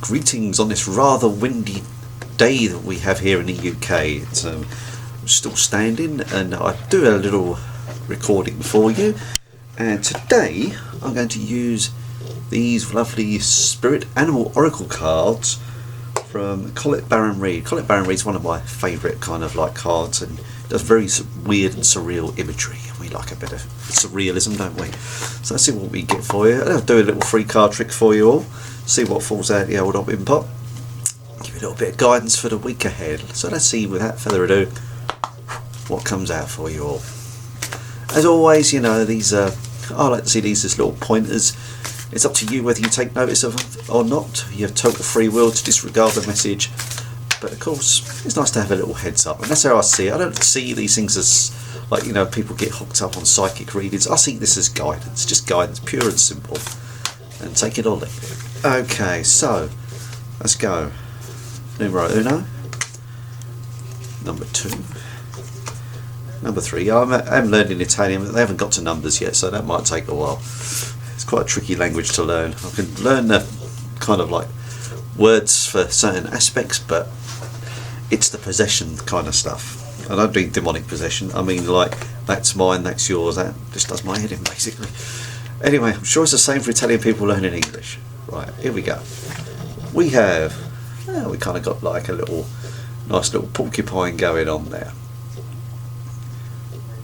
Greetings on this rather windy day that we have here in the UK. It's still standing, and I do a little recording for you. And today I'm going to use these lovely Spirit Animal Oracle cards from Colette Barron-Reid. Colette Barron-Reid's one of my favourite kind of like cards, and does very weird and surreal imagery. We like a bit of surrealism, don't we? So let's see what we get for you. I'll do a little free card trick for you all. See what falls out the old obbin pot. Give you a little bit of guidance for the week ahead. So let's see, without further ado, what comes out for you all. As always, you know, these I like to see these as little pointers. It's up to you whether you take notice of them or not. You have total free will to disregard the message. But of course, it's nice to have a little heads up. And that's how I see it. I don't see these things as, like, you know, people get hooked up on psychic readings. I see this as guidance. Just guidance, pure and simple. And take it or leave it. Okay, so, let's go. Numero uno. Number two. Number three. I'm learning Italian, but they haven't got to numbers yet, so that might take a while. It's quite a tricky language to learn. I can learn the kind of like words for certain aspects, but it's the possession kind of stuff. I don't mean demonic possession. I mean like, that's mine, that's yours. That just does my head in, basically. Anyway, I'm sure it's the same for Italian people learning English. Right, here we go. We have, we kind of got like a little, nice little porcupine going on there.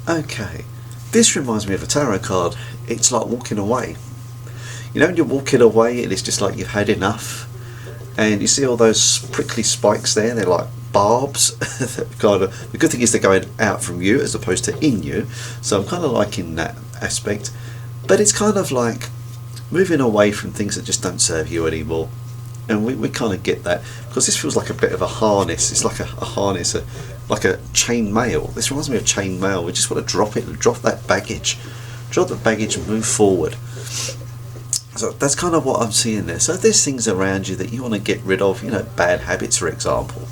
Okay, this reminds me of a tarot card. It's like walking away. You know when you're walking away and it's just like you've had enough, and you see all those prickly spikes there, they're like barbs. Kind of, the good thing is they're going out from you as opposed to in you, so I'm kind of liking that aspect. But it's kind of like moving away from things that just don't serve you anymore, and we kind of get that, because this feels like a bit of a harness. It's like a harness, like a chain mail. This reminds me of chain mail. We just want to drop it, drop that baggage, and move forward. So that's kind of what I'm seeing there. So there's things around you that you want to get rid of, you know, bad habits, for example.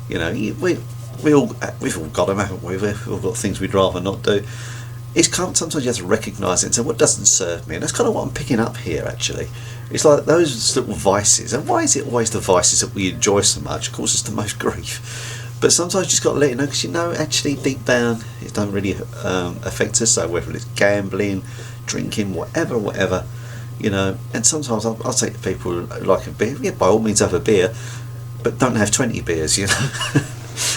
You know, we've all got them, haven't we? We've all got things we'd rather not do. Sometimes you have to recognise it and say, what doesn't serve me? And that's kind of what I'm picking up here, actually. It's like those little vices. And why is it always the vices that we enjoy so much? Of course, it's the most grief. But sometimes you just got to let it know, because you know, actually, deep down, it don't really affect us. So whether it's gambling, drinking, whatever, you know. And sometimes I'll say to people who like a beer, yeah, by all means have a beer, but don't have 20 beers, you know.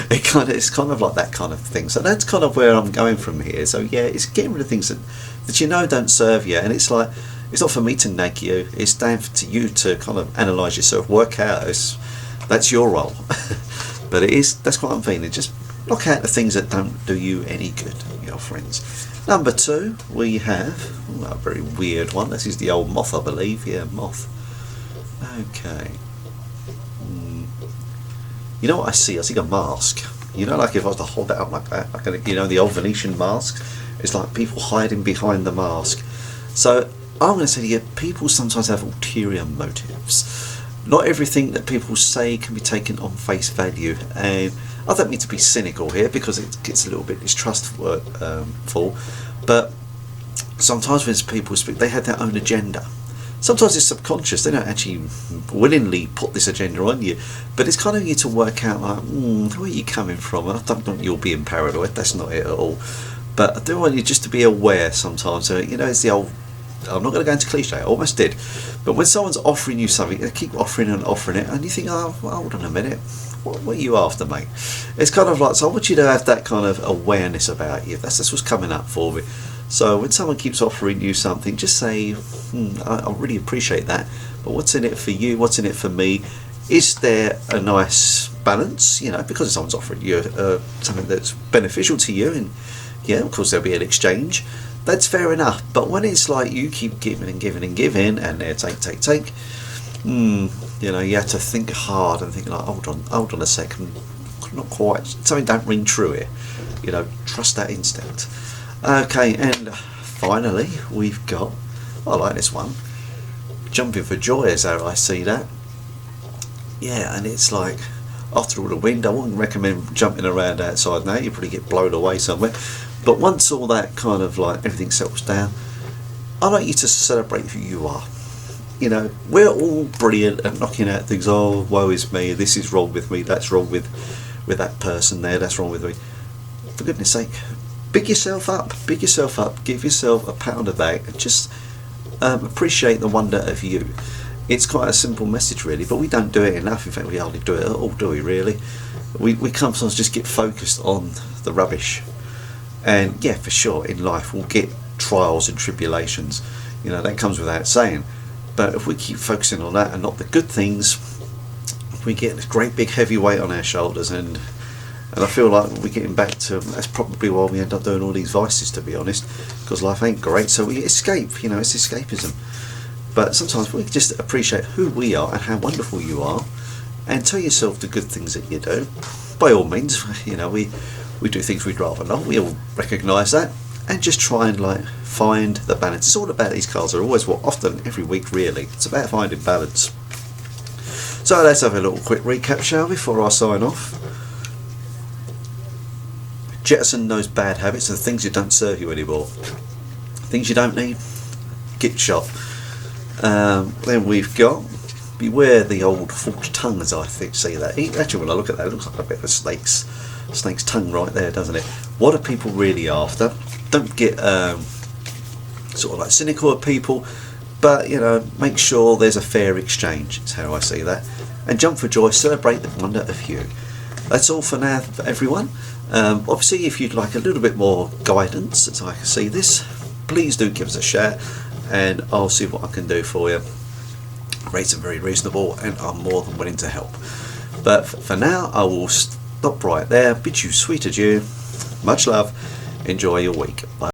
It's kind of like that kind of thing. So that's kind of where I'm going from here. So yeah, it's getting rid of things that you know don't serve you, and it's like, it's not for me to nag you, it's down to you to kind of analyse yourself, work out. That's your role. But that's what I'm feeling. Just knock out the things that don't do you any good, you know, friends. Number two, we have a very weird one. This is the old moth, I believe. Yeah, moth. Okay. You know what I see? I see a mask. You know, like if I was to hold it up like that, like, you know, the old Venetian masks. It's like people hiding behind the mask. So I'm going to say to you, people sometimes have ulterior motives. Not everything that people say can be taken on face value, and I don't mean to be cynical here, because it gets a little bit distrustful, but sometimes when people speak, they have their own agenda. Sometimes it's subconscious, they don't actually willingly put this agenda on you, but it's kind of you to work out, like, where are you coming from? And I don't want you're being paranoid, that's not it at all, but I do want you just to be aware sometimes. So, you know, it's the old, I'm not going to go into cliche, I almost did, but when someone's offering you something, they keep offering and offering it, and you think, oh, well, hold on a minute, what are you after, mate? It's kind of like, so I want you to have that kind of awareness about you. That's what's coming up for me. So when someone keeps offering you something, just say, I really appreciate that, but what's in it for you? What's in it for me? Is there a nice balance? You know, because someone's offering you something that's beneficial to you, and yeah, of course there'll be an exchange. That's fair enough. But when it's like you keep giving and giving and giving, and they're take, you know, you have to think hard and think like, hold on a second, not quite, something don't ring true here. You know, trust that instinct. Okay, and finally we've got, I like this one, jumping for joy as I see that. Yeah, and it's like, after all the wind, I wouldn't recommend jumping around outside now, you probably get blown away somewhere. But once all that kind of like everything settles down, I like you to celebrate who you are. You know, we're all brilliant at knocking out things. Oh, woe is me, this is wrong with me, that's wrong with that person there, that's wrong with me. For goodness sake, big yourself up, give yourself a pat on the back, and just appreciate the wonder of you. It's quite a simple message really, but we don't do it enough. In fact, we hardly do it at all, do we really? We sometimes just get focused on the rubbish. And yeah, for sure, in life we'll get trials and tribulations, you know, that comes without saying. But if we keep focusing on that and not the good things, we get this great big heavy weight on our shoulders, and I feel like we're getting back to, that's probably why we end up doing all these vices, to be honest, because life ain't great, so we escape, you know, it's escapism. But sometimes we just appreciate who we are and how wonderful you are, and tell yourself the good things that you do. By all means, you know, we do things we'd rather not, we all recognise that, and just try and like find the balance. It's all about, these cards are always, well, often every week really, it's about finding balance. So let's have a little quick recap, shall we, before I sign off. Jettison those bad habits and the things that don't serve you anymore. Things you don't need, get shot. Then we've got beware the old forked tongue, as I think. See that? Actually, when I look at that, it looks like a bit of a snake's tongue right there, doesn't it? What are people really after? Don't get sort of like cynical at people, but you know, make sure there's a fair exchange. Is how I see that. And jump for joy, celebrate the wonder of you. That's all for now, everyone. Obviously, if you'd like a little bit more guidance as I can see this, please do give us a shout, and I'll see what I can do for you. Rates are very reasonable, and I'm more than willing to help. But for now, I will stop right there. Bid you sweet adieu. Much love. Enjoy your week. Bye.